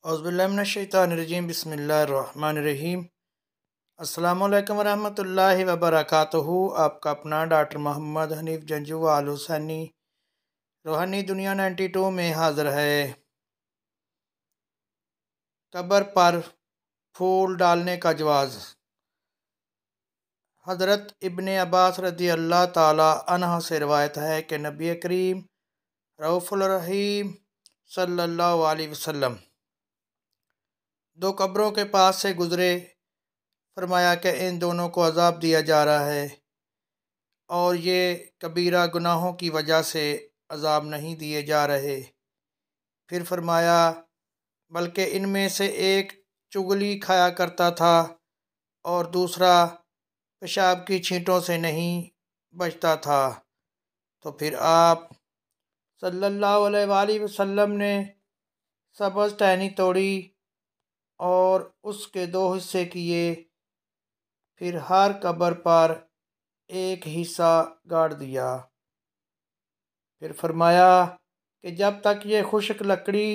अऊज़ुबिल्लाहि बिस्मिल्लाहिर्रहमानिर्रहीम। अस्सलाम वालेकुम वरहमतुल्लाहि वबरकातुहू। आपका अपना डॉक्टर मोहम्मद हनीफ़ जंजू आल हुसैनी रूहानी दुनिया 92 में हाज़िर है। कब्र पर फूल डालने का जवाज़। हज़रत इब्ने अब्बास रज़ी अल्लाह ताला अन्हा से रवायत है कि नबी करीम रऊफ़ुल रहीम सल्लल्लाहु अलैहि वसल्लम दो कब्रों के पास से गुज़रे। फरमाया कि इन दोनों को अज़ाब दिया जा रहा है और ये कबीरा गुनाहों की वजह से अज़ाब नहीं दिए जा रहे। फिर फरमाया बल्कि इनमें से एक चुगली खाया करता था और दूसरा पेशाब की छींटों से नहीं बचता था। तो फिर आप सल्लल्लाहु अलैहि वसल्लम ने सब्ज़ टहनी तोड़ी और उसके दो हिस्से किए। फिर हर कब्र पर एक हिस्सा गाड़ दिया। फिर फरमाया कि जब तक ये खुश्क लकड़ी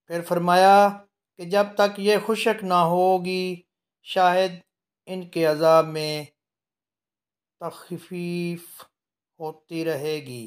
फिर फरमाया कि जब तक ये खुश्क ना होगी शायद इनके अज़ाब में तख़फ़ीफ़ होती रहेगी।